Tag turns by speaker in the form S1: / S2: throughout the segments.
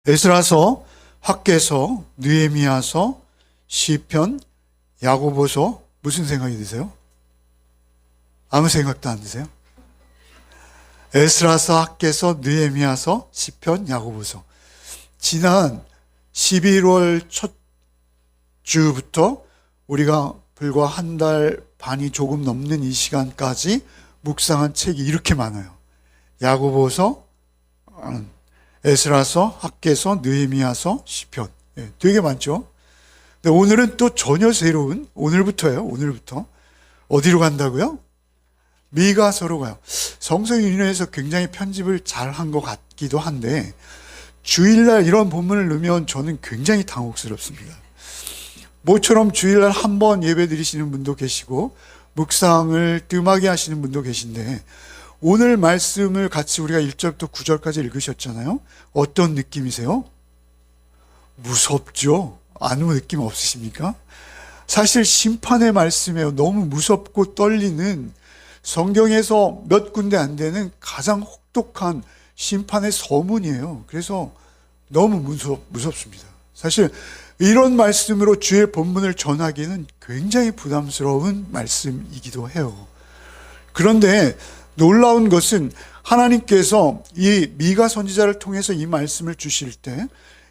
S1: 에스라서, 학개서, 느헤미야서, 시편, 야고보서 무슨 생각이 드세요? 아무 생각도 안 드세요? 에스라서, 학개서, 느헤미야서, 시편, 야고보서. 지난 11월 첫 주부터 우리가 불과 한 달 반이 조금 넘는 이 시간까지 묵상한 책이 이렇게 많아요. 야고보서, 에스라서, 학개서, 느헤미야서, 시편. 되게 많죠? 근데 오늘은 또 전혀 새로운, 오늘부터예요. 오늘부터. 어디로 간다고요? 미가서로 가요. 성서윤회에서 굉장히 편집을 잘 한 것 같기도 한데 주일날 이런 본문을 넣으면 저는 굉장히 당혹스럽습니다. 모처럼 주일날 한 번 예배 드리시는 분도 계시고 묵상을 뜸하게 하시는 분도 계신데 오늘 말씀을 같이 우리가 1절부터 9절까지 읽으셨잖아요. 어떤 느낌이세요? 무섭죠? 아무 느낌 없으십니까? 사실 심판의 말씀이에요. 너무 무섭고 떨리는, 성경에서 몇 군데 안 되는 가장 혹독한 심판의 서문이에요. 그래서 너무 무섭습니다. 사실 이런 말씀으로 주의 본문을 전하기는 굉장히 부담스러운 말씀이기도 해요. 그런데 놀라운 것은 하나님께서 이 미가 선지자를 통해서 이 말씀을 주실 때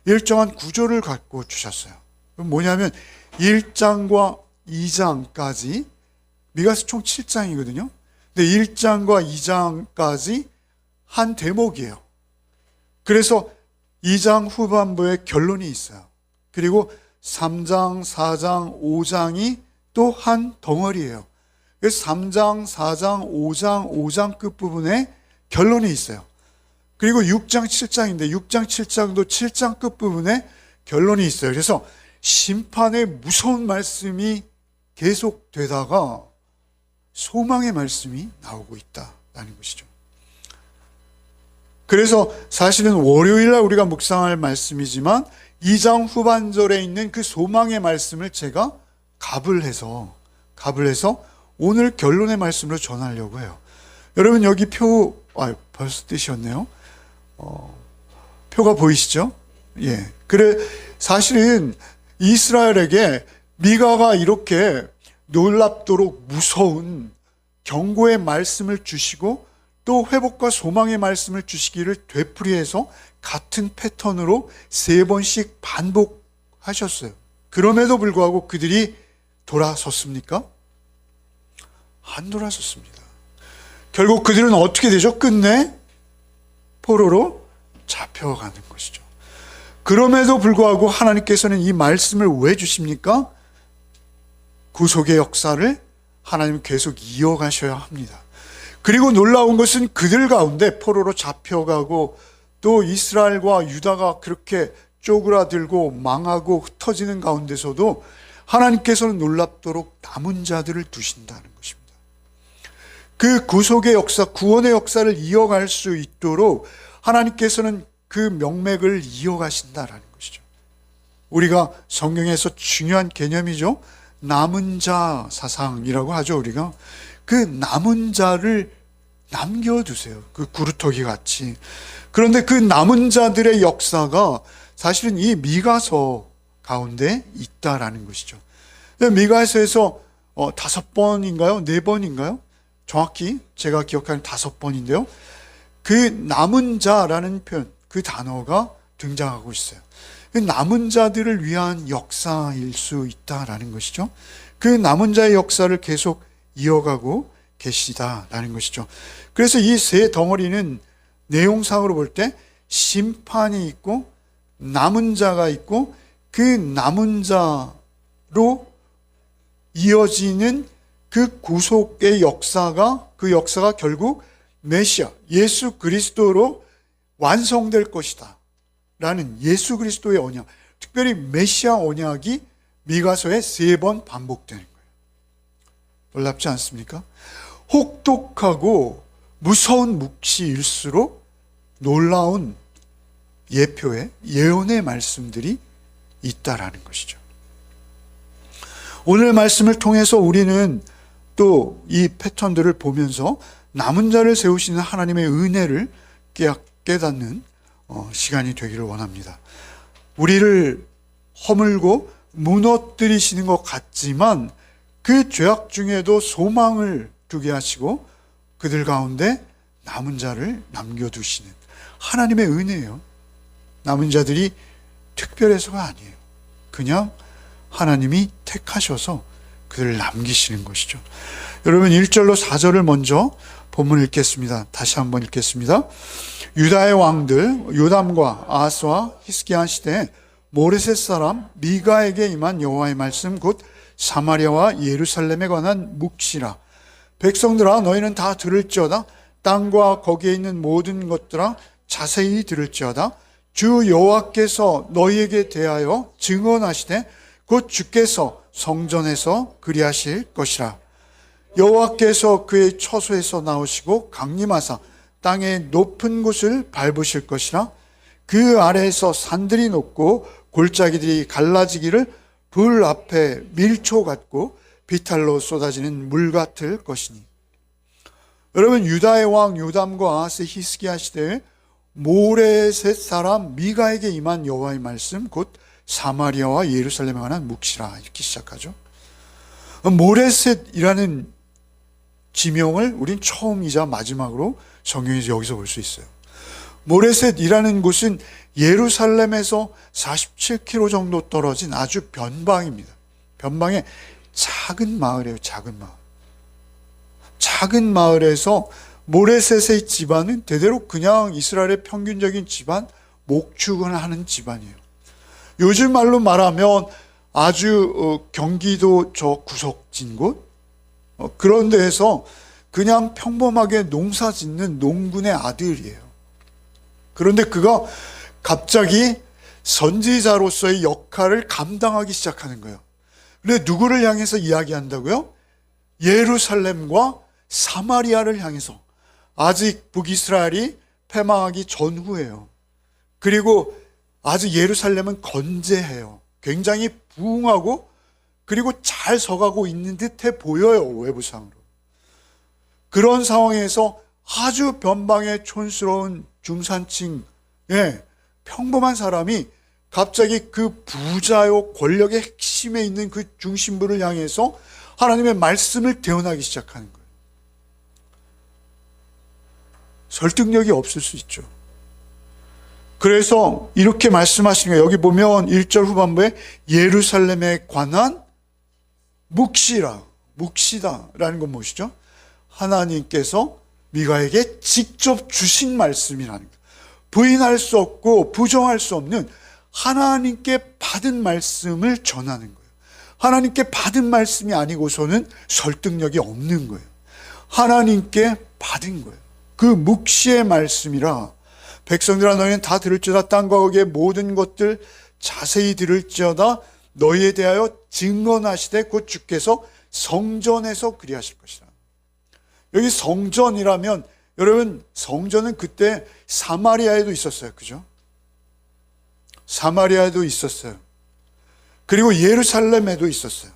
S1: 일정한 구조를 갖고 주셨어요. 뭐냐면 1장과 2장까지, 미가서 총 7장이거든요. 근데 1장과 2장까지 한 대목이에요. 그래서 2장 후반부에 결론이 있어요. 그리고 3장, 4장, 5장이 또 한 덩어리예요. 그래서 3장, 4장, 5장, 5장 끝부분에 결론이 있어요. 그리고 6장, 7장인데 6장, 7장도 7장 끝부분에 결론이 있어요. 그래서 심판의 무서운 말씀이 계속되다가 소망의 말씀이 나오고 있다는 것이죠. 그래서 사실은 월요일날 우리가 묵상할 말씀이지만 2장 후반절에 있는 그 소망의 말씀을 제가 갑을 해서 오늘 결론의 말씀으로 전하려고 해요. 여러분 여기 벌써 뜨셨네요. 표가 보이시죠? 예. 그래, 사실은 이스라엘에게 미가가 이렇게 놀랍도록 무서운 경고의 말씀을 주시고 또 회복과 소망의 말씀을 주시기를 되풀이해서 같은 패턴으로 3번씩 반복하셨어요. 그럼에도 불구하고 그들이 돌아섰습니까? 안 돌아섰습니다. 결국 그들은 어떻게 되죠? 끝내 포로로 잡혀가는 것이죠. 그럼에도 불구하고 하나님께서는 이 말씀을 왜 주십니까? 구속의 역사를 하나님은 계속 이어가셔야 합니다. 그리고 놀라운 것은 그들 가운데 포로로 잡혀가고 또 이스라엘과 유다가 그렇게 쪼그라들고 망하고 흩어지는 가운데서도 하나님께서는 놀랍도록 남은 자들을 두신다는 것입니다. 그 구속의 역사, 구원의 역사를 이어갈 수 있도록 하나님께서는 그 명맥을 이어가신다라는 것이죠. 우리가 성경에서 중요한 개념이죠. 남은 자 사상이라고 하죠. 우리가 그 남은 자를 남겨두세요. 그 구루터기 같이. 그런데 그 남은 자들의 역사가 사실은 이 미가서 가운데 있다라는 것이죠. 미가서에서 5번인가요? 4번인가요? 정확히 제가 기억하는 5번인데요. 그 남은 자라는 표현, 그 단어가 등장하고 있어요. 그 남은 자들을 위한 역사일 수 있다라는 것이죠. 그 남은 자의 역사를 계속 이어가고 계시다라는 것이죠. 그래서 이 세 덩어리는 내용상으로 볼 때 심판이 있고 남은 자가 있고 그 남은 자로 이어지는 그 구속의 역사가, 그 역사가 결국 메시아, 예수 그리스도로 완성될 것이다 라는 예수 그리스도의 언약, 특별히 메시아 언약이 미가서에 3번 반복되는 거예요. 놀랍지 않습니까? 혹독하고 무서운 묵시일수록 놀라운 예표의, 예언의 말씀들이 있다라는 것이죠. 오늘 말씀을 통해서 우리는 또 이 패턴들을 보면서 남은 자를 세우시는 하나님의 은혜를 깨닫는 시간이 되기를 원합니다. 우리를 허물고 무너뜨리시는 것 같지만 그 죄악 중에도 소망을 두게 하시고 그들 가운데 남은 자를 남겨두시는 하나님의 은혜예요. 남은 자들이 특별해서가 아니에요. 그냥 하나님이 택하셔서 그들을 남기시는 것이죠. 여러분 1절로 4절을 먼저 본문 읽겠습니다. 다시 한번 읽겠습니다. 유다의 왕들 요담과 아하스와 히스기야 시대에 모레셋 사람 미가에게 임한 여호와의 말씀 곧 사마리아와 예루살렘에 관한 묵시라. 백성들아 너희는 다 들을지어다. 땅과 거기에 있는 모든 것들아 자세히 들을지어다. 주 여호와께서 너희에게 대하여 증언하시되 곧 주께서 성전에서 그리하실 것이라. 여호와께서 그의 처소에서 나오시고 강림하사 땅의 높은 곳을 밟으실 것이라. 그 아래에서 산들이 높고 골짜기들이 갈라지기를 불 앞에 밀초 같고 비탈로 쏟아지는 물 같을 것이니. 여러분 유다의 왕 요담과 아하스 히스기야 시대에 모레셋 사람 미가에게 임한 여호와의 말씀 곧 사마리아와 예루살렘에 관한 묵시라 이렇게 시작하죠. 모레셋이라는 지명을 우린 처음이자 마지막으로 성경에서 여기서 볼 수 있어요. 모레셋이라는 곳은 예루살렘에서 47km 정도 떨어진 아주 변방입니다. 변방의 작은 마을이에요. 작은 마을. 작은 마을에서 모레셋의 집안은 대대로 그냥 이스라엘의 평균적인 집안, 목축을 하는 집안이에요. 요즘 말로 말하면 아주 경기도 저 구석진 곳 그런 데에서 그냥 평범하게 농사 짓는 농군의 아들이에요. 그런데 그가 갑자기 선지자로서의 역할을 감당하기 시작하는 거예요. 근데 누구를 향해서 이야기한다고요? 예루살렘과 사마리아를 향해서. 아직 북이스라엘이 패망하기 전후예요. 그리고 아직 예루살렘은 건재해요. 굉장히 부흥하고 그리고 잘 서가고 있는 듯해 보여요. 외부상으로. 그런 상황에서 아주 변방의 촌스러운 중산층, 평범한 사람이 갑자기 그 부자요 권력의 핵심에 있는 그 중심부를 향해서 하나님의 말씀을 대언하기 시작하는 거예요. 설득력이 없을 수 있죠. 그래서 이렇게 말씀하시는 거예요. 여기 보면 1절 후반부에 예루살렘에 관한 묵시다라는 건 무엇이죠? 하나님께서 미가에게 직접 주신 말씀이라는 거예요. 부인할 수 없고 부정할 수 없는 하나님께 받은 말씀을 전하는 거예요. 하나님께 받은 말씀이 아니고서는 설득력이 없는 거예요. 하나님께 받은 거예요. 그 묵시의 말씀이라. 백성들아 너희는 다 들을지어다. 땅과 거기에 모든 것들 자세히 들을지어다. 너희에 대하여 증언하시되 곧 주께서 성전에서 그리하실 것이라. 여기 성전이라면 여러분 성전은 그때 사마리아에도 있었어요. 그죠? 사마리아에도 있었어요. 그리고 예루살렘에도 있었어요.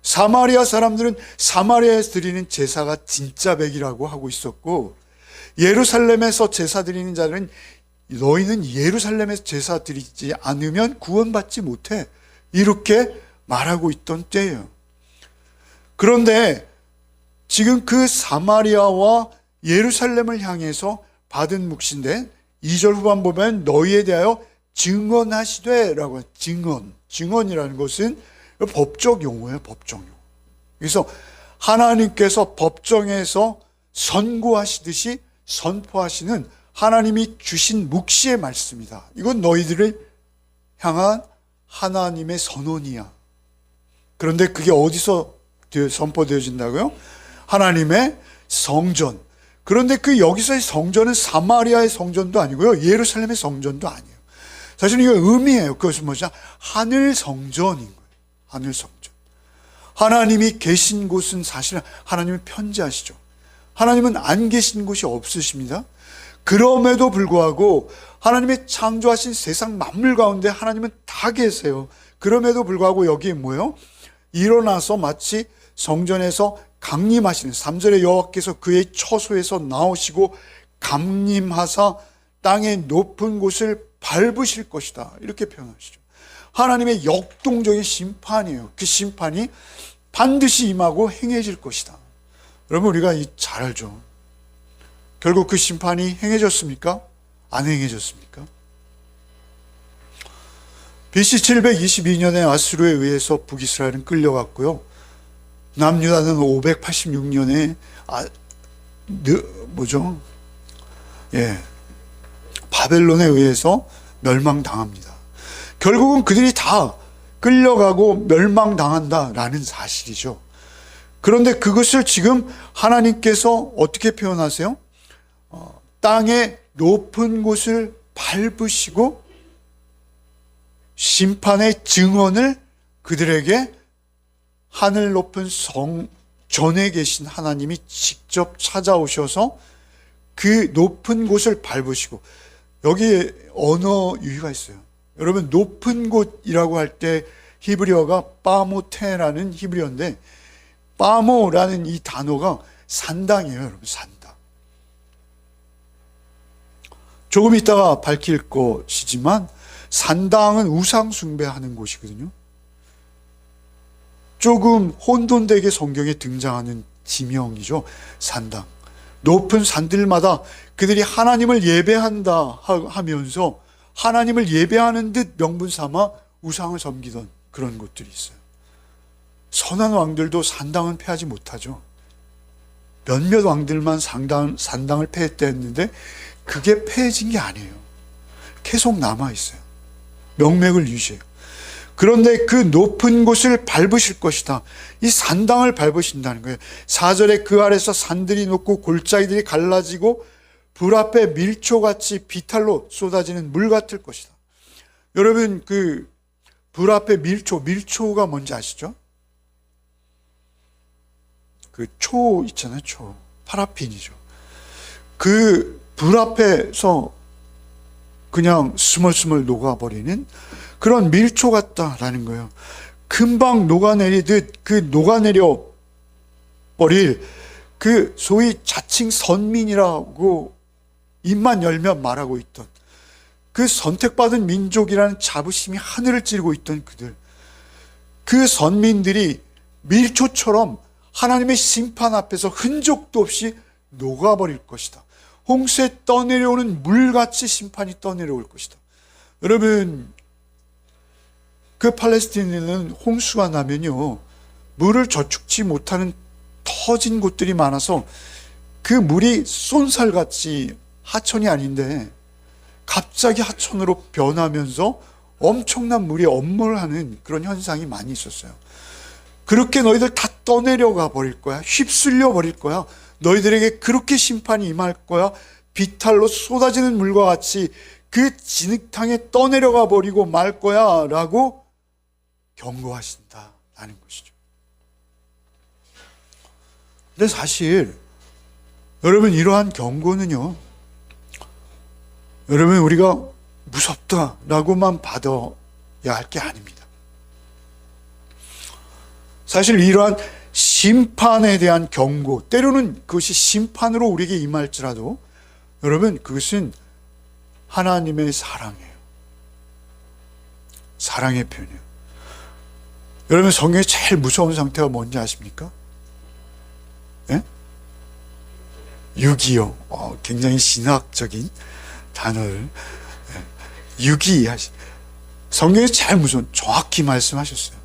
S1: 사마리아 사람들은 사마리아에서 드리는 제사가 진짜 백이라고 하고 있었고, 예루살렘에서 제사 드리는 자들은 너희는 예루살렘에서 제사 드리지 않으면 구원받지 못해, 이렇게 말하고 있던 때예요. 그런데 지금 그 사마리아와 예루살렘을 향해서 받은 묵시인데 2절 후반 보면 너희에 대하여 증언하시되 라고 해요. 증언이라는 것은 법적 용어예요. 법적 용어. 그래서 하나님께서 법정에서 선고하시듯이 선포하시는 하나님이 주신 묵시의 말씀이다. 이건 너희들을 향한 하나님의 선언이야. 그런데 그게 어디서 선포되어진다고요? 하나님의 성전. 그런데 그 여기서의 성전은 사마리아의 성전도 아니고요, 예루살렘의 성전도 아니에요. 사실 이거 의미예요. 그것은 뭐죠? 하늘 성전인 거예요. 하늘 성전. 하나님이 계신 곳은 사실 하나님은 편지하시죠. 하나님은 안 계신 곳이 없으십니다. 그럼에도 불구하고 하나님의 창조하신 세상 만물 가운데 하나님은 다 계세요. 그럼에도 불구하고 여기에 뭐예요? 일어나서 마치 성전에서 강림하시는 3절에 여호와께서 그의 처소에서 나오시고 강림하사 땅의 높은 곳을 밟으실 것이다. 이렇게 표현하시죠. 하나님의 역동적인 심판이에요. 그 심판이 반드시 임하고 행해질 것이다. 여러분, 우리가 잘 알죠. 결국 그 심판이 행해졌습니까? 안 행해졌습니까? BC 722년에 아수르에 의해서 북이스라엘은 끌려갔고요. 남유다는 586년에 바벨론에 의해서 멸망당합니다. 결국은 그들이 다 끌려가고 멸망당한다라는 사실이죠. 그런데 그것을 지금 하나님께서 어떻게 표현하세요? 땅의 높은 곳을 밟으시고 심판의 증언을 그들에게 하늘 높은 성 전에 계신 하나님이 직접 찾아오셔서 그 높은 곳을 밟으시고, 여기에 언어 유희가 있어요. 여러분, 높은 곳이라고 할 때 히브리어가 빠모테라는 히브리어인데, 빠모라는 이 단어가 산당이에요. 여러분, 산당. 조금 이따가 밝힐 것이지만 산당은 우상 숭배하는 곳이거든요. 조금 혼돈되게 성경에 등장하는 지명이죠. 산당. 높은 산들마다 그들이 하나님을 예배한다 하면서 하나님을 예배하는 듯 명분 삼아 우상을 섬기던 그런 곳들이 있어요. 선한 왕들도 산당은 패하지 못하죠. 몇몇 왕들만 산당을 패했다 했는데 그게 패해진 게 아니에요. 계속 남아있어요. 명맥을 유지해요. 그런데 그 높은 곳을 밟으실 것이다. 이 산당을 밟으신다는 거예요. 4절에 그 아래서 산들이 높고 골짜기들이 갈라지고 불 앞에 밀초같이 비탈로 쏟아지는 물 같을 것이다. 여러분, 그 불 앞에 밀초가 뭔지 아시죠? 그 초 있잖아요. 초. 파라핀이죠. 그 불 앞에서 그냥 스멀스멀 녹아버리는 그런 밀초 같다라는 거예요. 금방 녹아내리듯 그 녹아내려 버릴 그 소위 자칭 선민이라고 입만 열면 말하고 있던 그 선택받은 민족이라는 자부심이 하늘을 찌르고 있던 그들, 그 선민들이 밀초처럼 하나님의 심판 앞에서 흔적도 없이 녹아버릴 것이다. 홍수에 떠내려오는 물같이 심판이 떠내려올 것이다. 여러분, 그 팔레스타인에는 홍수가 나면요, 물을 저축지 못하는 터진 곳들이 많아서 그 물이 쏜살같이 하천이 아닌데 갑자기 하천으로 변하면서 엄청난 물이 엄몰하는 그런 현상이 많이 있었어요. 그렇게 너희들 다 떠내려가 버릴 거야. 휩쓸려 버릴 거야. 너희들에게 그렇게 심판이 임할 거야. 비탈로 쏟아지는 물과 같이 그 진흙탕에 떠내려가 버리고 말 거야 라고 경고하신다라는 것이죠. 근데 사실 여러분, 이러한 경고는요, 여러분, 우리가 무섭다라고만 받아야 할 게 아닙니다. 사실 이러한 심판에 대한 경고, 때로는 그것이 심판으로 우리에게 임할지라도 여러분, 그것은 하나님의 사랑이에요. 사랑의 표현이에요. 여러분, 성경에 제일 무서운 상태가 뭔지 아십니까? 예? 유기요. 굉장히 신학적인 단어를 유기하시. 성경에서 제일 무서운, 정확히 말씀하셨어요.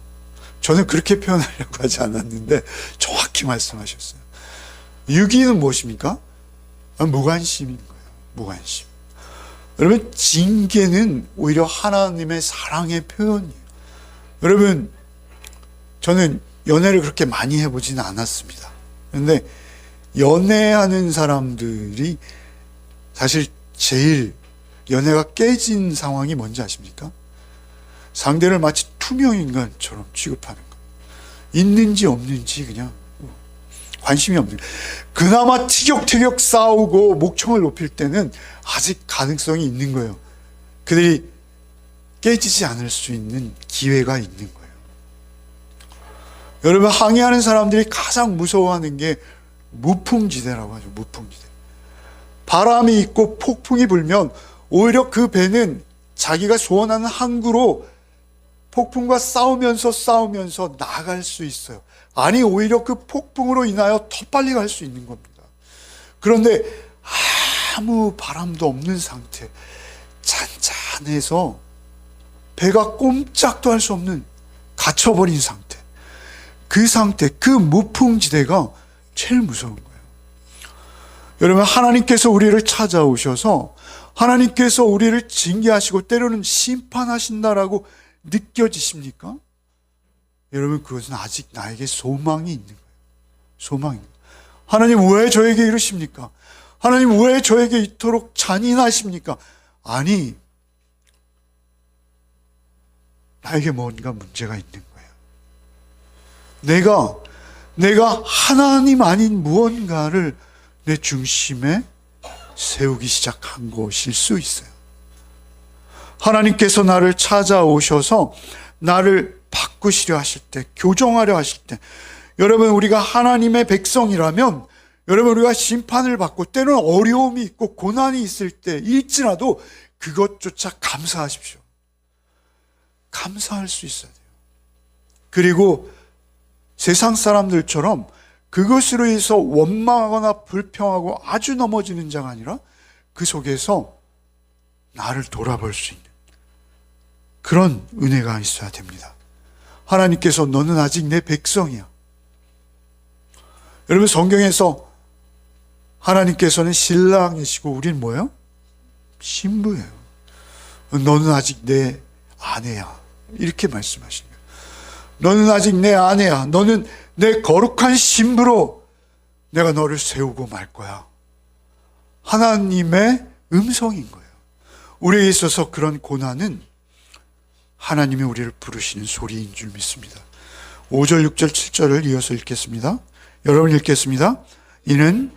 S1: 저는 그렇게 표현하려고 하지 않았는데 정확히 말씀하셨어요. 유기는 무엇입니까? 무관심인 거예요. 무관심. 여러분, 징계는 오히려 하나님의 사랑의 표현이에요. 여러분, 저는 연애를 그렇게 많이 해보지는 않았습니다. 그런데 연애하는 사람들이 사실 제일 연애가 깨진 상황이 뭔지 아십니까? 상대를 마치 투명인간처럼 취급하는 거. 있는지 없는지 그냥 관심이 없는 거. 그나마 티격태격 싸우고 목청을 높일 때는 아직 가능성이 있는 거예요. 그들이 깨지지 않을 수 있는 기회가 있는 거예요. 여러분, 항해하는 사람들이 가장 무서워하는 게 무풍지대라고 하죠. 무풍지대. 바람이 있고 폭풍이 불면 오히려 그 배는 자기가 소원하는 항구로 폭풍과 싸우면서 나갈 수 있어요. 아니, 오히려 그 폭풍으로 인하여 더 빨리 갈 수 있는 겁니다. 그런데 아무 바람도 없는 상태, 잔잔해서 배가 꼼짝도 할 수 없는 갇혀버린 상태, 그 무풍지대가 제일 무서운 거예요. 여러분, 하나님께서 우리를 찾아오셔서 하나님께서 우리를 징계하시고 때로는 심판하신다라고 느껴지십니까? 여러분, 그것은 아직 나에게 소망이 있는 거예요. 소망입니다. 하나님 왜 저에게 이러십니까? 하나님 왜 저에게 이토록 잔인하십니까? 아니, 나에게 뭔가 문제가 있는 거예요. 내가 하나님 아닌 무언가를 내 중심에 세우기 시작한 것일 수 있어요. 하나님께서 나를 찾아오셔서 나를 바꾸시려 하실 때, 교정하려 하실 때, 여러분, 우리가 하나님의 백성이라면 여러분, 우리가 심판을 받고 때로는 어려움이 있고 고난이 있을 때일지라도 그것조차 감사하십시오. 감사할 수 있어야 돼요. 그리고 세상 사람들처럼 그것으로 인해서 원망하거나 불평하고 아주 넘어지는 자가 아니라 그 속에서 나를 돌아볼 수 있는 그런 은혜가 있어야 됩니다. 하나님께서 너는 아직 내 백성이야. 여러분, 성경에서 하나님께서는 신랑이시고 우리는 뭐예요? 신부예요. 너는 아직 내 아내야. 이렇게 말씀하시는 거예요. 너는 아직 내 아내야. 너는 내 거룩한 신부로 내가 너를 세우고 말 거야. 하나님의 음성인 거예요. 우리에 있어서 그런 고난은 하나님이 우리를 부르시는 소리인 줄 믿습니다. 5절, 6절, 7절을 이어서 읽겠습니다. 여러분 읽겠습니다. 이는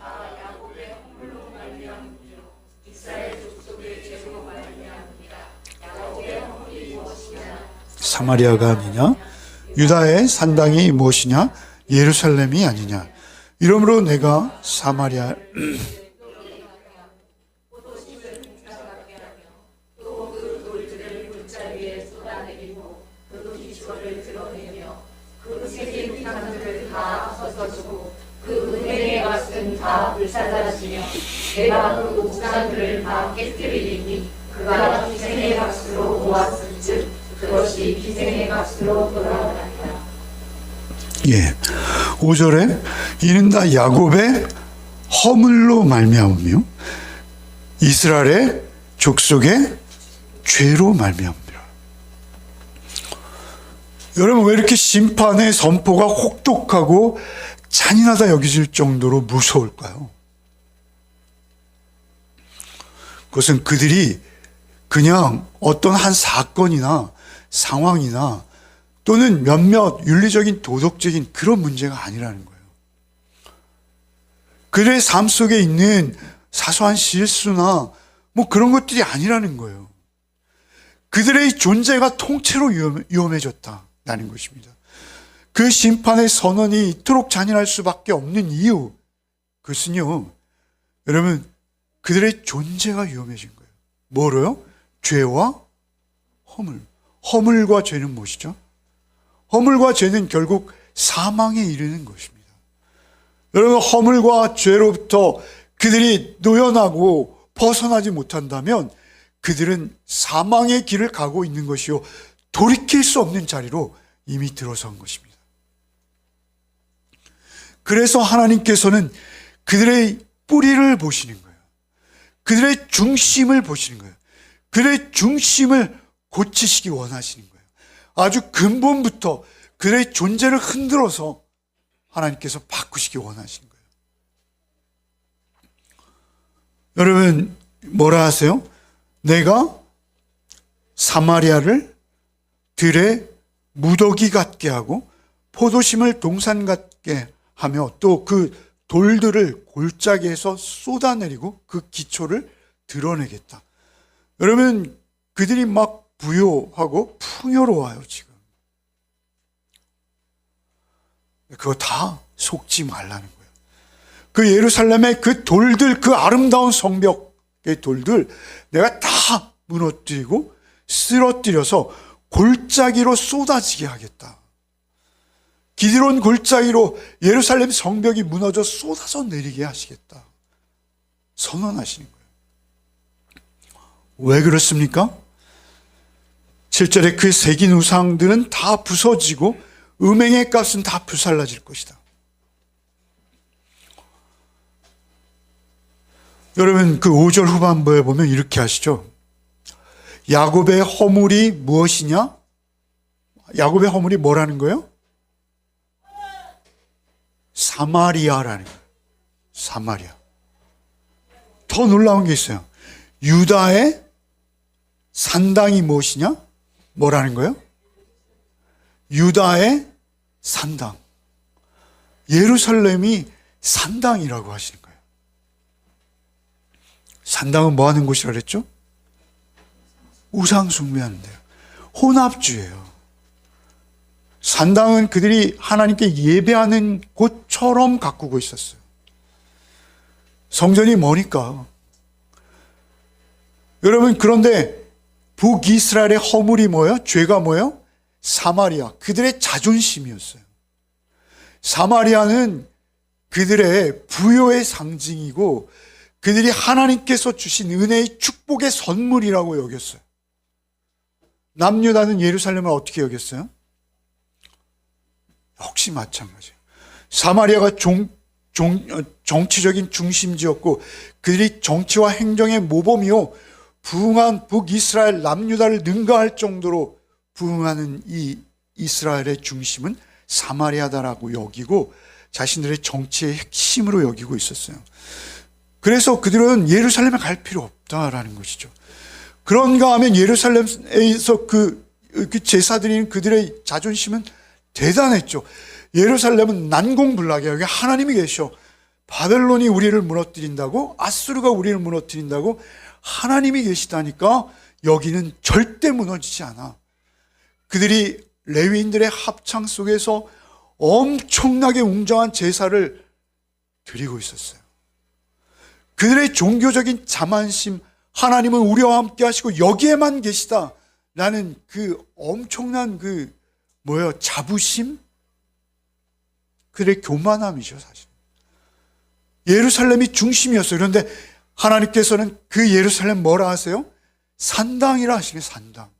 S1: 사마리아가 아니냐? 유다의 산당이 무엇이냐? 예루살렘이 아니냐? 이러므로 내가 사마리아
S2: 다 불사자시며 내가 그 옥산들을 다 깨뜨리리니 그가 희생의 값으로 모았은즉 그것이 희생의 값으로 돌아오리라.
S1: 예, 5절에 이는 다 야곱의 허물로 말미암으며 이스라엘의 족속의 죄로 말미암으리라. 여러분, 왜 이렇게 심판의 선포가 혹독하고 잔인하다 여겨질 정도로 무서울까요? 그것은 그들이 그냥 어떤 한 사건이나 상황이나 또는 몇몇 윤리적인 도덕적인 그런 문제가 아니라는 거예요. 그들의 삶 속에 있는 사소한 실수나 뭐 그런 것들이 아니라는 거예요. 그들의 존재가 통째로 위험해졌다는 것입니다. 그 심판의 선언이 이토록 잔인할 수밖에 없는 이유, 그것은요, 여러분, 그들의 존재가 위험해진 거예요. 뭐로요? 죄와 허물. 허물과 죄는 무엇이죠? 허물과 죄는 결국 사망에 이르는 것입니다. 여러분, 허물과 죄로부터 그들이 노연하고 벗어나지 못한다면 그들은 사망의 길을 가고 있는 것이요, 돌이킬 수 없는 자리로 이미 들어선 것입니다. 그래서 하나님께서는 그들의 뿌리를 보시는 거예요. 그들의 중심을 보시는 거예요. 그들의 중심을 고치시기 원하시는 거예요. 아주 근본부터 그들의 존재를 흔들어서 하나님께서 바꾸시기 원하시는 거예요. 여러분, 뭐라 하세요? 내가 사마리아를 들의 무더기 같게 하고 포도심을 동산 같게 하며 또 그 돌들을 골짜기에서 쏟아내리고 그 기초를 드러내겠다. 여러분, 그들이 막 부요하고 풍요로워요, 지금. 그거 다 속지 말라는 거예요. 그 예루살렘의 그 돌들, 그 아름다운 성벽의 돌들 내가 다 무너뜨리고 쓰러뜨려서 골짜기로 쏟아지게 하겠다. 기드론 골짜기로 예루살렘 성벽이 무너져 쏟아져 내리게 하시겠다. 선언하시는 거예요. 왜 그렇습니까? 7절에 그 새긴 우상들은 다 부서지고 음행의 값은 다 불살라질 것이다. 여러분, 그 5절 후반부에 보면 이렇게 하시죠. 야곱의 허물이 무엇이냐? 야곱의 허물이 뭐라는 거예요? 사마리아라는 거예요. 사마리아. 더 놀라운 게 있어요. 유다의 산당이 무엇이냐? 뭐라는 거예요? 유다의 산당. 예루살렘이 산당이라고 하시는 거예요. 산당은 뭐 하는 곳이라 그랬죠? 우상 숭배하는 데요. 혼합주예요. 산당은 그들이 하나님께 예배하는 곳처럼 가꾸고 있었어요. 성전이 뭐니까. 여러분, 그런데 북이스라엘의 허물이 뭐예요? 죄가 뭐예요? 사마리아. 그들의 자존심이었어요. 사마리아는 그들의 부요의 상징이고 그들이 하나님께서 주신 은혜의 축복의 선물이라고 여겼어요. 남유다는 예루살렘을 어떻게 여겼어요? 역시 마찬가지예요. 사마리아가 정치적인 중심지였고 그들이 정치와 행정의 모범이요 부흥한 북이스라엘 남유다를 능가할 정도로 부흥하는 이 이스라엘의 중심은 사마리아다라고 여기고 자신들의 정치의 핵심으로 여기고 있었어요. 그래서 그들은 예루살렘에 갈 필요 없다라는 것이죠. 그런가 하면 예루살렘에서 그 제사드리는 그들의 자존심은 대단했죠. 예루살렘은 난공불락이에요. 여기 하나님이 계셔. 바벨론이 우리를 무너뜨린다고, 아수르가 우리를 무너뜨린다고 하나님이 계시다니까 여기는 절대 무너지지 않아. 그들이 레위인들의 합창 속에서 엄청나게 웅장한 제사를 드리고 있었어요. 그들의 종교적인 자만심, 하나님은 우리와 함께 하시고 여기에만 계시다라는 그 엄청난 자부심? 그들의 교만함이죠, 사실. 예루살렘이 중심이었어요. 그런데 하나님께서는 그 예루살렘 뭐라 하세요? 산당이라 하시게, 산당.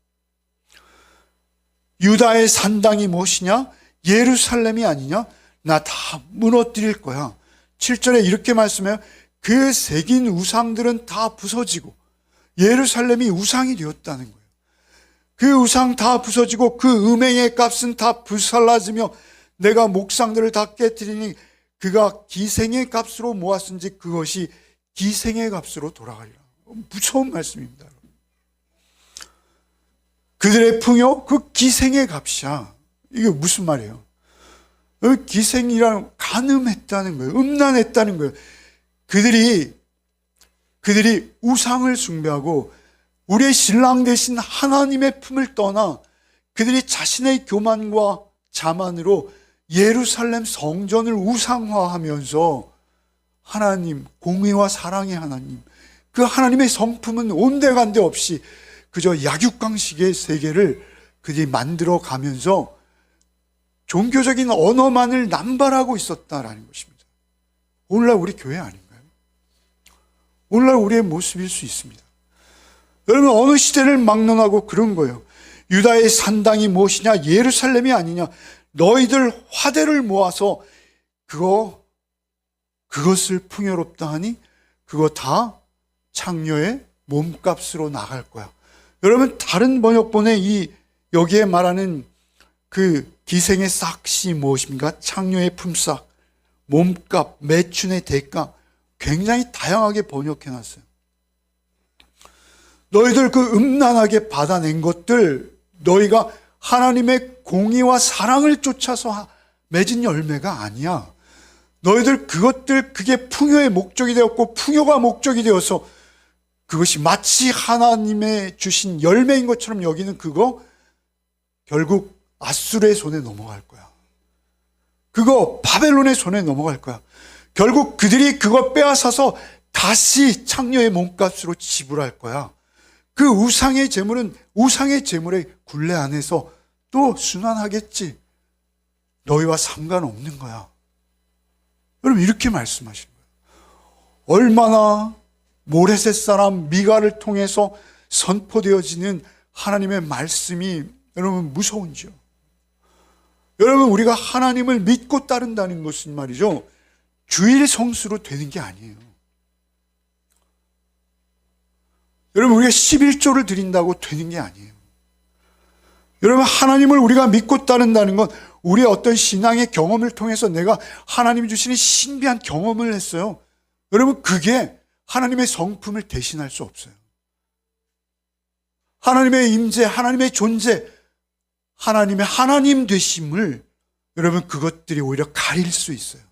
S1: 유다의 산당이 무엇이냐? 예루살렘이 아니냐? 나 다 무너뜨릴 거야. 7절에 이렇게 말씀해요. 그 새긴 우상들은 다 부서지고 예루살렘이 우상이 되었다는 거예요. 그 우상 다 부서지고 그 음행의 값은 다 불살라지며 내가 목상들을 다 깨뜨리니 그가 기생의 값으로 모았은지 그것이 기생의 값으로 돌아가리라. 무서운 말씀입니다. 그들의 풍요, 그 기생의 값이야. 이게 무슨 말이에요? 기생이란 간음했다는 거예요. 음란했다는 거예요. 그들이 우상을 숭배하고 우리의 신랑 되신 하나님의 품을 떠나 그들이 자신의 교만과 자만으로 예루살렘 성전을 우상화하면서 하나님, 공의와 사랑의 하나님, 그 하나님의 성품은 온데간데 없이 그저 약육강식의 세계를 그들이 만들어 가면서 종교적인 언어만을 남발하고 있었다라는 것입니다. 오늘날 우리 교회 아닌가요? 오늘날 우리의 모습일 수 있습니다. 여러분, 어느 시대를 막론하고 그런 거예요. 유다의 산당이 무엇이냐? 예루살렘이 아니냐? 너희들 화대를 모아서 그것을 풍요롭다 하니 그거 다 창녀의 몸값으로 나갈 거야. 여러분, 다른 번역본에 여기에 말하는 그 기생의 싹이 무엇입니까? 창녀의 품삯, 몸값, 매춘의 대가, 굉장히 다양하게 번역해놨어요. 너희들 그 음란하게 받아낸 것들, 너희가 하나님의 공의와 사랑을 쫓아서 맺은 열매가 아니야. 너희들 그게 풍요의 목적이 되었고 풍요가 목적이 되어서 그것이 마치 하나님의 주신 열매인 것처럼 여기는 그거 결국 아수르의 손에 넘어갈 거야. 그거 바벨론의 손에 넘어갈 거야. 결국 그들이 그거 빼앗아서 다시 창녀의 몸값으로 지불할 거야. 그 우상의 재물은 우상의 재물의 굴레 안에서 또 순환하겠지. 너희와 상관없는 거야. 여러분, 이렇게 말씀하시는 거예요. 얼마나 모레셋 사람 미가를 통해서 선포되어지는 하나님의 말씀이 여러분 무서운지요. 여러분, 우리가 하나님을 믿고 따른다는 것은 말이죠, 주일 성수로 되는 게 아니에요. 여러분, 우리가 11조를 드린다고 되는 게 아니에요. 여러분, 하나님을 우리가 믿고 따른다는 건 우리의 어떤 신앙의 경험을 통해서 내가 하나님이 주시는 신비한 경험을 했어요. 여러분, 그게 하나님의 성품을 대신할 수 없어요. 하나님의 임재, 하나님의 존재, 하나님의 하나님 되심을 여러분, 그것들이 오히려 가릴 수 있어요.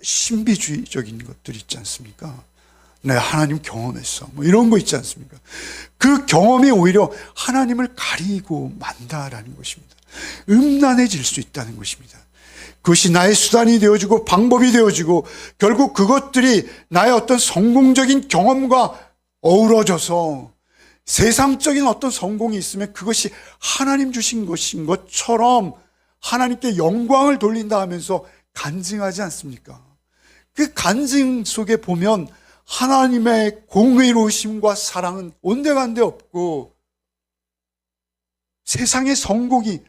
S1: 신비주의적인 것들 있지 않습니까? 내가 하나님 경험했어, 뭐 이런 거 있지 않습니까? 그 경험이 오히려 하나님을 가리고 만다라는 것입니다. 음란해질 수 있다는 것입니다. 그것이 나의 수단이 되어지고 방법이 되어지고 결국 그것들이 나의 어떤 성공적인 경험과 어우러져서 세상적인 어떤 성공이 있으면 그것이 하나님 주신 것인 것처럼 하나님께 영광을 돌린다 하면서 간증하지 않습니까? 그 간증 속에 보면 하나님의 공의로우심과 사랑은 온데간데 없고 세상의 성공이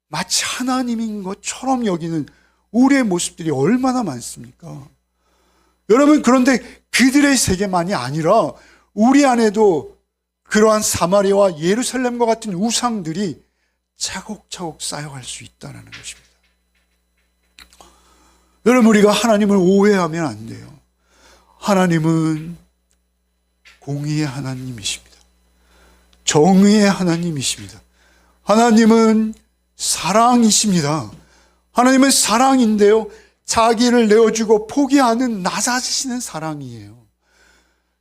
S1: 마치 하나님인 것처럼 여기는 우리의 모습들이 얼마나 많습니까? 여러분, 그런데 그들의 세계만이 아니라 우리 안에도 그러한 사마리아와 예루살렘과 같은 우상들이 차곡차곡 쌓여갈 수 있다는 것입니다. 여러분, 우리가 하나님을 오해하면 안 돼요. 하나님은 공의의 하나님이십니다. 정의의 하나님이십니다. 하나님은 사랑이십니다. 하나님은 사랑인데요, 자기를 내어주고 포기하는 낮아지시는 사랑이에요.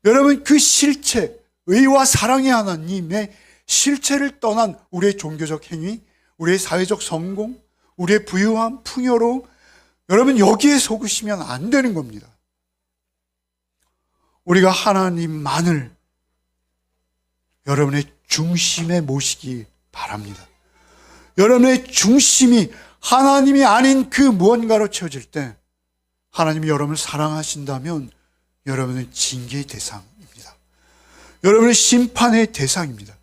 S1: 여러분, 그 실체, 의와 사랑의 하나님의 실체를 떠난 우리의 종교적 행위, 우리의 사회적 성공, 우리의 부유함, 풍요로움, 여러분, 여기에 속으시면 안 되는 겁니다. 우리가 하나님만을 여러분의 중심에 모시기 바랍니다. 여러분의 중심이 하나님이 아닌 그 무언가로 채워질 때 하나님이 여러분을 사랑하신다면 여러분은 징계의 대상입니다. 여러분은 심판의 대상입니다.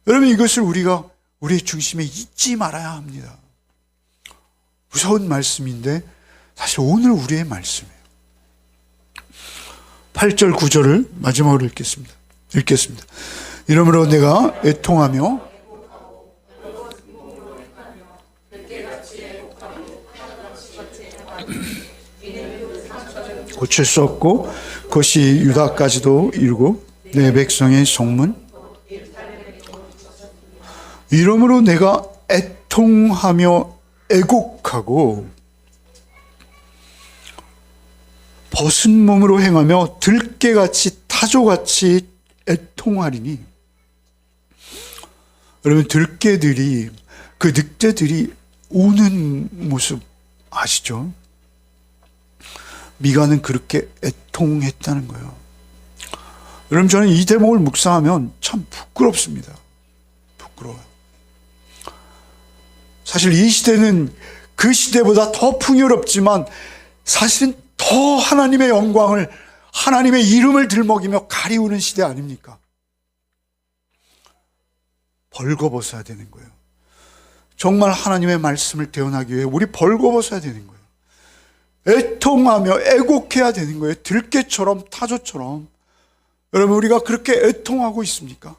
S1: 여러분, 이것을 우리가 우리의 중심에 잊지 말아야 합니다. 무서운 말씀인데 사실 오늘 우리의 말씀이에요. 8절 9절을 마지막으로 읽겠습니다. 이러므로 내가 애통하며 고칠 수 없고 그것이 유다까지도 이르고 내 백성의 성문, 이러므로 내가 애통하며 애곡하고 벗은 몸으로 행하며 들깨같이 타조같이 애통하리니. 여러분, 들깨들이, 그 늑대들이 우는 모습 아시죠? 미가는 그렇게 애통했다는 거예요. 여러분, 저는 이 대목을 묵상하면 참 부끄럽습니다. 부끄러워요. 사실 이 시대는 그 시대보다 더 풍요롭지만 사실은 더 하나님의 영광을, 하나님의 이름을 들먹이며 가리우는 시대 아닙니까? 벌거벗어야 되는 거예요. 정말 하나님의 말씀을 대언하기 위해 우리 벌거벗어야 되는 거예요. 애통하며 애곡해야 되는 거예요. 들깨처럼 타조처럼. 여러분, 우리가 그렇게 애통하고 있습니까?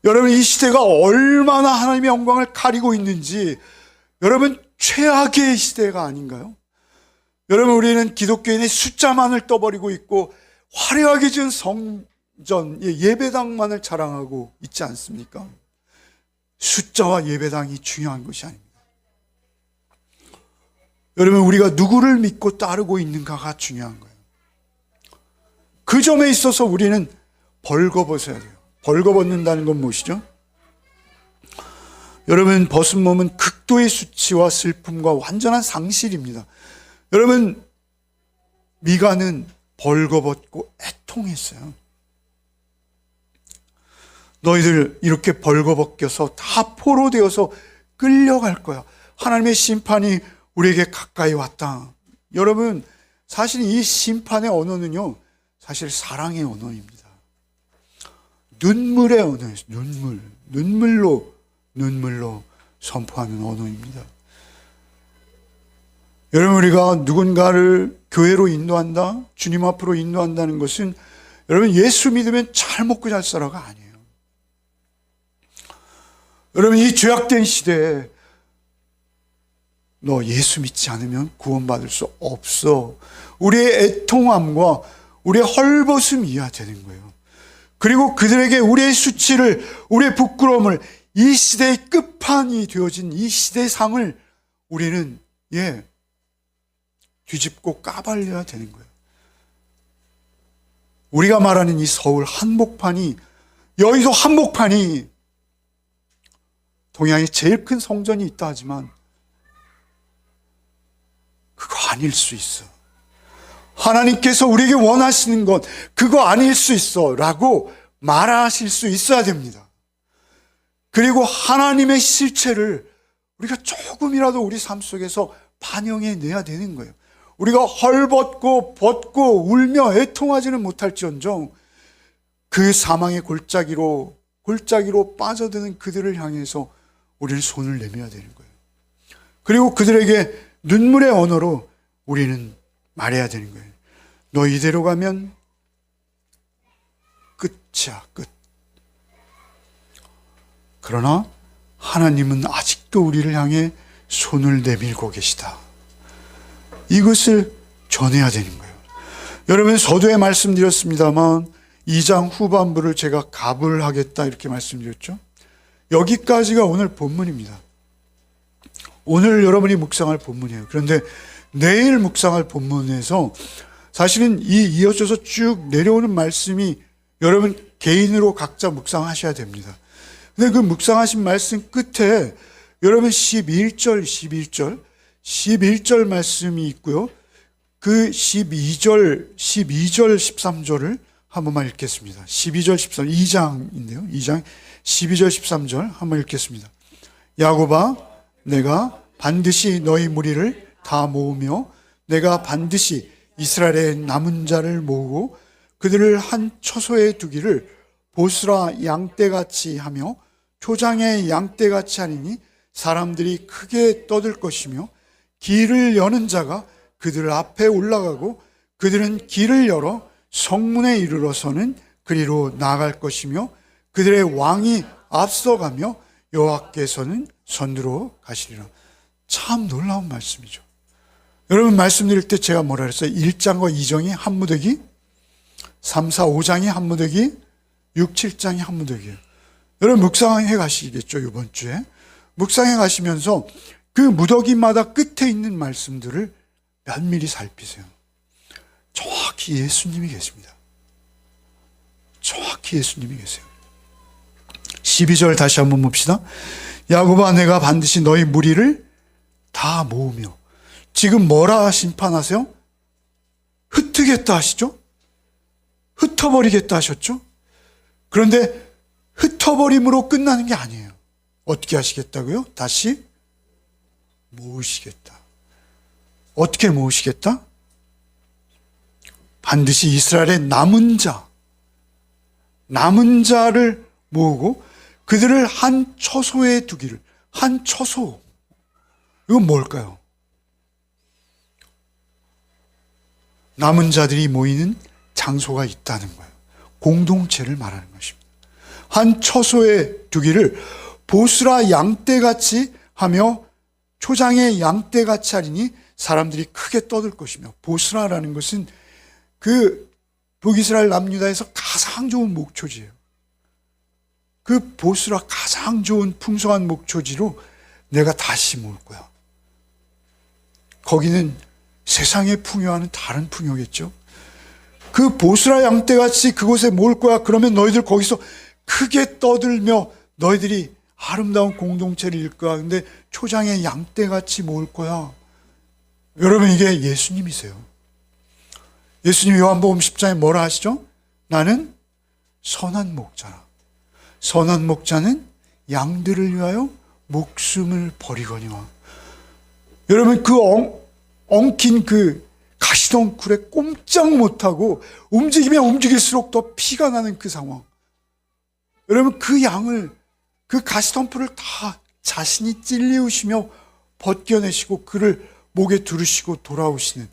S1: 여러분, 이 시대가 얼마나 하나님의 영광을 가리고 있는지, 여러분, 최악의 시대가 아닌가요? 여러분, 우리는 기독교인의 숫자만을 떠버리고 있고 화려하게 지은 성전, 예배당만을 자랑하고 있지 않습니까? 숫자와 예배당이 중요한 것이 아닙니다. 여러분, 우리가 누구를 믿고 따르고 있는가가 중요한 거예요. 그 점에 있어서 우리는 벌거벗어야 돼요. 벌거벗는다는 건 무엇이죠? 여러분, 벗은 몸은 극도의 수치와 슬픔과 완전한 상실입니다. 여러분, 미가는 벌거벗고 애통했어요. 너희들 이렇게 벌거벗겨서 다 포로되어서 끌려갈 거야. 하나님의 심판이 우리에게 가까이 왔다. 여러분, 사실 이 심판의 언어는요, 사실 사랑의 언어입니다. 눈물의 언어예요. 눈물로 선포하는 언어입니다. 여러분, 우리가 누군가를 교회로 인도한다, 주님 앞으로 인도한다는 것은 여러분, 예수 믿으면 잘 먹고 잘 살아가 아니에요. 여러분, 이 죄악된 시대에 너 예수 믿지 않으면 구원받을 수 없어. 우리의 애통함과 우리의 헐벗음 이해야 되는 거예요. 그리고 그들에게 우리의 수치를, 우리의 부끄러움을, 이 시대의 끝판이 되어진 이 시대의 상을 우리는 뒤집고 까발려야 되는 거예요. 우리가 말하는 이 서울 한복판이, 여의도 한복판이 동양에 제일 큰 성전이 있다 하지만 그거 아닐 수 있어. 하나님께서 우리에게 원하시는 것 그거 아닐 수 있어 라고 말하실 수 있어야 됩니다. 그리고 하나님의 실체를 우리가 조금이라도 우리 삶 속에서 반영해내야 되는 거예요. 우리가 헐벗고 벗고 울며 애통하지는 못할지언정 그 사망의 골짜기로 빠져드는 그들을 향해서 우리는 손을 내밀어야 되는 거예요. 그리고 그들에게 눈물의 언어로 우리는 말해야 되는 거예요. 너 이대로 가면 끝이야, 끝. 그러나 하나님은 아직도 우리를 향해 손을 내밀고 계시다. 이것을 전해야 되는 거예요. 여러분, 서두에 말씀드렸습니다만 2장 후반부를 제가 갑을 하겠다 이렇게 말씀드렸죠. 여기까지가 오늘 본문입니다. 오늘 여러분이 묵상할 본문이에요. 그런데 내일 묵상할 본문에서 사실은 이 이어져서 쭉 내려오는 말씀이 여러분 개인으로 각자 묵상하셔야 됩니다. 근데 그 묵상하신 말씀 끝에 여러분 11절 말씀이 있고요. 그 12절, 13절을 한 번만 읽겠습니다. 12절, 13절, 2장인데요. 2장 12절, 13절 한번 읽겠습니다. 야곱아, 내가 반드시 너희 무리를 다 모으며 내가 반드시 이스라엘의 남은 자를 모으고 그들을 한 처소에 두기를 보스라 양떼같이 하며 초장의 양떼같이 하리니 사람들이 크게 떠들 것이며 길을 여는 자가 그들 앞에 올라가고 그들은 길을 열어 성문에 이르러서는 그리로 나아갈 것이며 그들의 왕이 앞서가며 여호와께서는 선두로 가시리라. 참 놀라운 말씀이죠. 여러분, 말씀드릴 때 제가 뭐라 그랬어요? 1장과 2장이 한 무더기, 3, 4, 5장이 한 무더기, 6, 7장이 한 무더기예요. 여러분 묵상해 가시겠죠? 이번 주에 묵상해 가시면서 그 무더기마다 끝에 있는 말씀들을 면밀히 살피세요. 정확히 예수님이 계십니다. 정확히 예수님이 계세요. 12절 다시 한번 봅시다. 야곱아, 내가 반드시 너희 무리를 다 모으며. 지금 뭐라 심판하세요? 흩트겠다 하시죠? 흩어버리겠다 하셨죠? 그런데 흩어버림으로 끝나는 게 아니에요. 어떻게 하시겠다고요? 다시 모으시겠다. 어떻게 모으시겠다? 반드시 이스라엘의 남은 자를 모으고 그들을 한 처소에 두기를. 한 처소. 이건 뭘까요? 남은 자들이 모이는 장소가 있다는 거예요. 공동체를 말하는 것입니다. 한 처소에 두기를 보스라 양떼같이 하며 초장의 양떼같이 하리니 사람들이 크게 떠들 것이며. 보스라라는 것은 그 북이스라엘 남유다에서 가장 좋은 목초지예요. 그 보스라 가장 좋은 풍성한 목초지로 내가 다시 모을 거야. 거기는 세상의 풍요와는 다른 풍요겠죠. 그 보스라 양떼같이 그곳에 모을 거야. 그러면 너희들 거기서 크게 떠들며 너희들이 아름다운 공동체를 이룰 거야. 근데 초장에 양떼같이 모을 거야. 여러분, 이게 예수님이세요. 예수님이 요한복음 10장에 뭐라 하시죠? 나는 선한 목자라. 선한 목자는 양들을 위하여 목숨을 버리거니와. 여러분, 그 엉킨 그 가시덩굴에 꼼짝 못하고 움직이면 움직일수록 더 피가 나는 그 상황. 여러분, 그 양을, 그 가시덩굴을 다 자신이 찔리우시며 벗겨내시고 그를 목에 두르시고 돌아오시는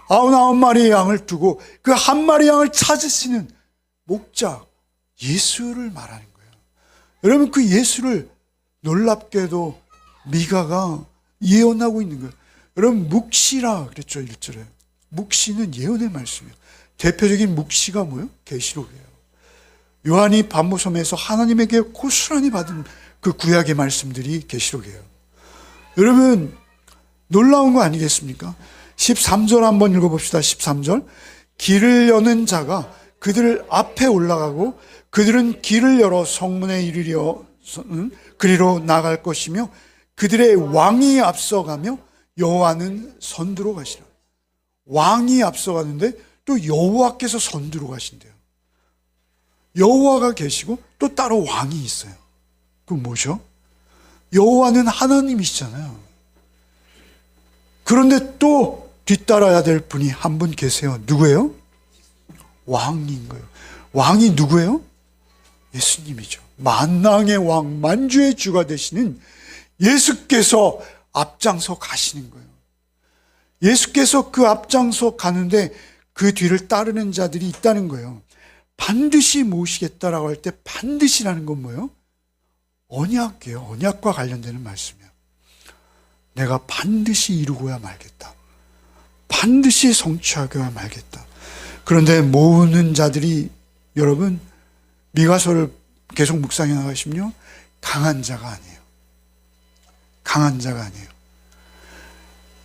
S1: 99마리의 양을 두고 그 한 마리 양을 찾으시는 목자 예수를 말하는 거예요. 여러분, 그 예수를 놀랍게도 미가가 예언하고 있는 거예요. 여러분, 묵시라 그랬죠, 1절에. 묵시는 예언의 말씀이에요. 대표적인 묵시가 뭐예요? 계시록이에요. 요한이 반모섬에서 하나님에게 고스란히 받은 그 구약의 말씀들이 계시록이에요. 여러분, 놀라운 거 아니겠습니까? 13절 한번 읽어봅시다. 13절. 길을 여는 자가 그들 앞에 올라가고 그들은 길을 열어 성문에 이르려 그리로 나갈 것이며 그들의 왕이 앞서가며 여호와는 선두로 가시라. 왕이 앞서가는데 또 여호와께서 선두로 가신대요. 여호와가 계시고 또 따로 왕이 있어요. 그럼 뭐죠? 여호와는 하나님이시잖아요. 그런데 또 뒤따라야 될 분이 한 분 계세요. 누구예요? 왕인 거예요. 왕이 누구예요? 예수님이죠. 만왕의 왕, 만주의 주가 되시는 예수께서 앞장서 가시는 거예요. 예수께서 그 앞장서 가는데 그 뒤를 따르는 자들이 있다는 거예요. 반드시 모시겠다라고 할 때 반드시라는 건 뭐예요? 언약이에요. 언약과 관련되는 말씀이에요. 내가 반드시 이루고야 말겠다. 반드시 성취하고야 말겠다. 그런데 모으는 자들이 여러분 미가서를 계속 묵상해 나가시면요, 강한 자가 아니에요. 강한 자가 아니에요.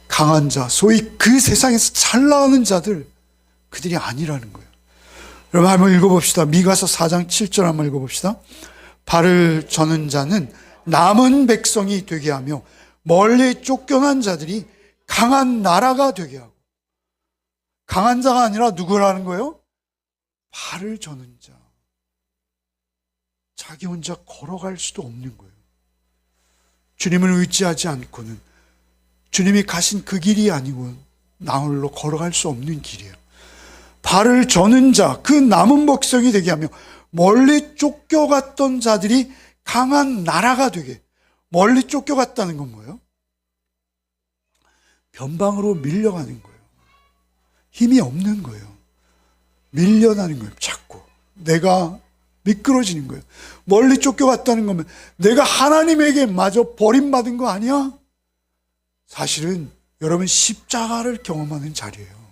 S1: 강한 자, 소위 그 세상에서 잘 나가는 자들, 그들이 아니라는 거예요. 여러분 한번 읽어봅시다. 미가서 4장 7절 한번 읽어봅시다. 발을 저는 자는 남은 백성이 되게 하며 멀리 쫓겨난 자들이 강한 나라가 되게 하고. 강한 자가 아니라 누구라는 거예요? 발을 저는 자. 자기 혼자 걸어갈 수도 없는 거예요. 주님을 의지하지 않고는, 주님이 가신 그 길이 아니고 나 홀로 걸어갈 수 없는 길이에요. 발을 저는 자, 그 남은 백성이 되게 하며 멀리 쫓겨갔던 자들이 강한 나라가 되게. 멀리 쫓겨갔다는 건 뭐예요? 변방으로 밀려가는 거예요. 힘이 없는 거예요. 밀려나는 거예요. 자꾸 내가 미끄러지는 거예요. 멀리 쫓겨갔다는 거면 내가 하나님에게 마저 버림받은 거 아니야? 사실은 여러분 십자가를 경험하는 자리예요.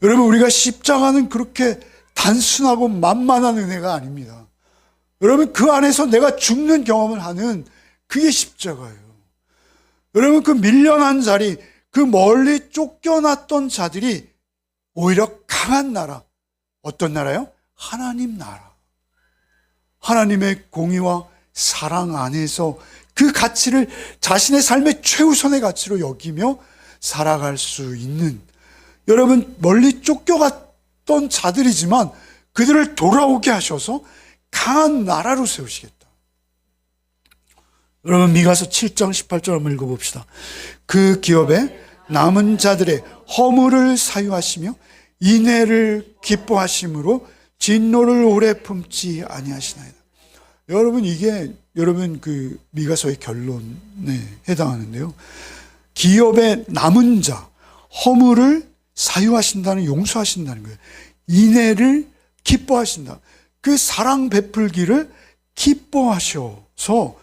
S1: 여러분, 우리가 십자가는 그렇게 단순하고 만만한 은혜가 아닙니다. 여러분, 그 안에서 내가 죽는 경험을 하는 그게 십자가예요. 여러분, 그 밀려난 자리, 그 멀리 쫓겨났던 자들이 오히려 강한 나라. 어떤 나라요? 하나님 나라. 하나님의 공의와 사랑 안에서 그 가치를 자신의 삶의 최우선의 가치로 여기며 살아갈 수 있는, 여러분, 멀리 쫓겨갔던 자들이지만 그들을 돌아오게 하셔서 강한 나라로 세우시겠다. 여러분, 미가서 7장 18절 한번 읽어봅시다. 그 기업에 남은 자들의 허물을 사유하시며 인애를 기뻐하심으로 진노를 오래 품지 아니하시나이다. 여러분, 이게 여러분 그 미가서의 결론에 해당하는데요. 기업의 남은 자, 허물을 사유하신다는, 용서하신다는 거예요. 인애를 기뻐하신다. 그 사랑 베풀기를 기뻐하셔서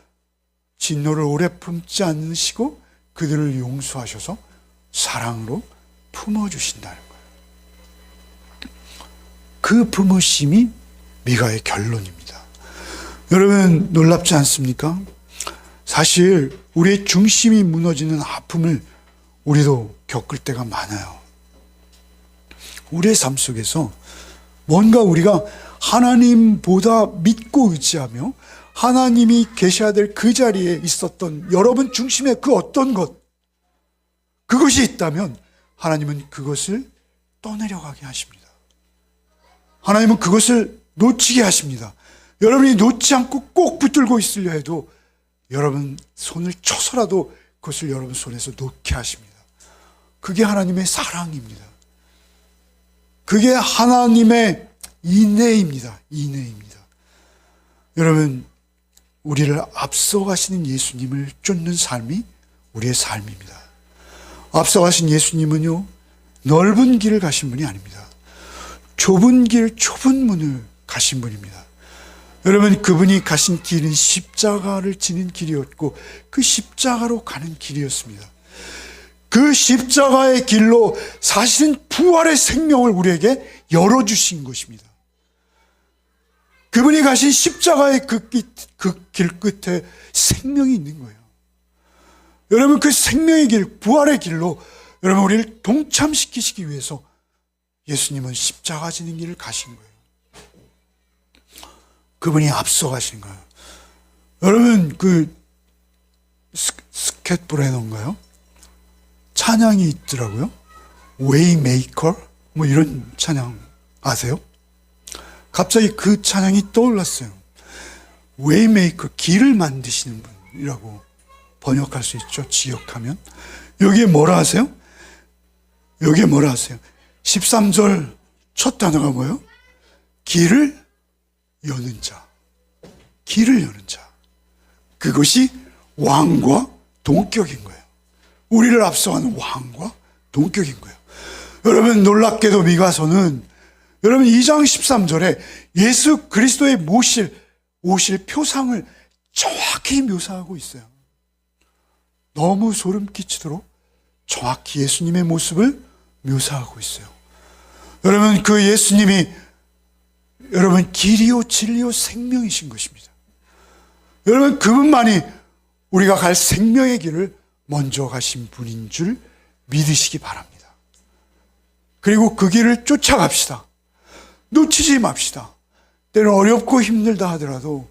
S1: 진노를 오래 품지 않으시고 그들을 용서하셔서 사랑으로 품어주신다는 거예요. 그 품으심이 미가의 결론입니다. 여러분, 놀랍지 않습니까? 사실 우리의 중심이 무너지는 아픔을 우리도 겪을 때가 많아요. 우리의 삶 속에서 뭔가 우리가 하나님보다 믿고 의지하며 하나님이 계셔야 될 그 자리에 있었던 여러분 중심의 그 어떤 것, 그것이 있다면 하나님은 그것을 떠내려가게 하십니다. 하나님은 그것을 놓치게 하십니다. 여러분이 놓지 않고 꼭 붙들고 있으려 해도 여러분 손을 쳐서라도 그것을 여러분 손에서 놓게 하십니다. 그게 하나님의 사랑입니다. 그게 하나님의 인내입니다. 인내입니다. 여러분, 우리를 앞서가시는 예수님을 쫓는 삶이 우리의 삶입니다. 앞서가신 예수님은요, 넓은 길을 가신 분이 아닙니다. 좁은 길, 좁은 문을 가신 분입니다. 여러분, 그분이 가신 길은 십자가를 지는 길이었고 그 십자가로 가는 길이었습니다. 그 십자가의 길로 사실은 부활의 생명을 우리에게 열어주신 것입니다. 그분이 가신 십자가의 그 길 끝에 생명이 있는 거예요. 여러분, 그 생명의 길, 부활의 길로 여러분 우리를 동참시키시기 위해서 예수님은 십자가 지는 길을 가신 거예요. 그분이 앞서 가신 거예요. 여러분, 그 스캣브레너인가요? 찬양이 있더라고요. 웨이메이커? 뭐 이런 찬양 아세요? 갑자기 그 찬양이 떠올랐어요. 웨이메이커, 길을 만드시는 분이라고 번역할 수 있죠. 지역하면. 여기에 뭐라 하세요? 여기에 뭐라 하세요? 13절 첫 단어가 뭐예요? 길을 여는 자. 길을 여는 자. 그것이 왕과 동격인 거예요. 우리를 앞서가는 왕과 동격인 거예요. 여러분, 놀랍게도 미가서는 여러분 2장 13절에 예수 그리스도의 오실 표상을 정확히 묘사하고 있어요. 너무 소름 끼치도록 정확히 예수님의 모습을 묘사하고 있어요. 여러분, 그 예수님이 여러분 길이요 진리요 생명이신 것입니다. 여러분, 그분만이 우리가 갈 생명의 길을 먼저 가신 분인 줄 믿으시기 바랍니다. 그리고 그 길을 쫓아갑시다. 놓치지 맙시다. 때는 어렵고 힘들다 하더라도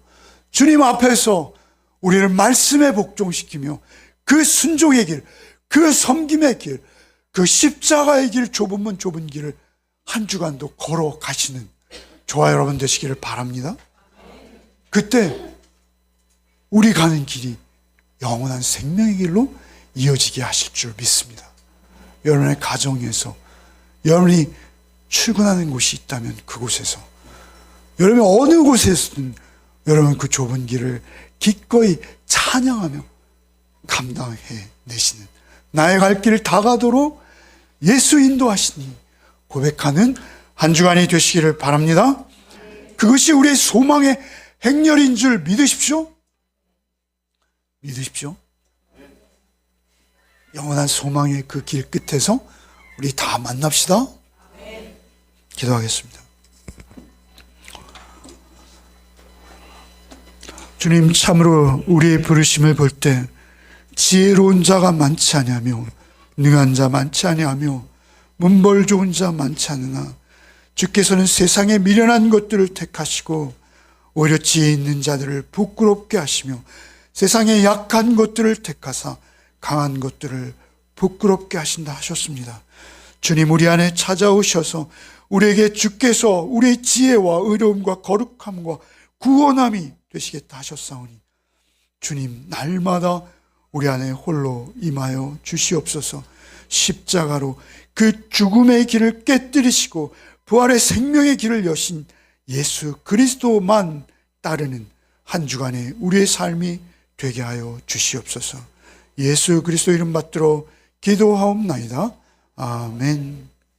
S1: 주님 앞에서 우리를 말씀에 복종시키며 그 순종의 길, 그 섬김의 길, 그 십자가의 길, 좁은 문 좁은 길을 한 주간도 걸어가시는 저와 여러분 되시기를 바랍니다. 그때 우리 가는 길이 영원한 생명의 길로 이어지게 하실 줄 믿습니다. 여러분의 가정에서, 여러분이 출근하는 곳이 있다면 그곳에서, 여러분 어느 곳에서든 여러분 그 좁은 길을 기꺼이 찬양하며 감당해 내시는, 나의 갈 길을 다 가도록 예수 인도하시니 고백하는 한 주간이 되시기를 바랍니다. 그것이 우리의 소망의 행렬인 줄 믿으십시오. 믿으십시오. 영원한 소망의 그 길 끝에서 우리 다 만납시다. 기도하겠습니다. 주님, 참으로 우리의 부르심을 볼 때 지혜로운 자가 많지 아니하며 능한 자 많지 아니하며 문벌 좋은 자 많지 않으나 주께서는 세상의 미련한 것들을 택하시고 오히려 지혜 있는 자들을 부끄럽게 하시며 세상의 약한 것들을 택하사 강한 것들을 부끄럽게 하신다 하셨습니다. 주님, 우리 안에 찾아오셔서 우리에게 주께서 우리의 지혜와 의로움과 거룩함과 구원함이 되시겠다 하셨사오니 주님, 날마다 우리 안에 홀로 임하여 주시옵소서. 십자가로 그 죽음의 길을 깨뜨리시고 부활의 생명의 길을 여신 예수 그리스도만 따르는 한 주간의 우리의 삶이 되게 하여 주시옵소서. 예수 그리스도 이름 받들어 기도하옵나이다. 아멘.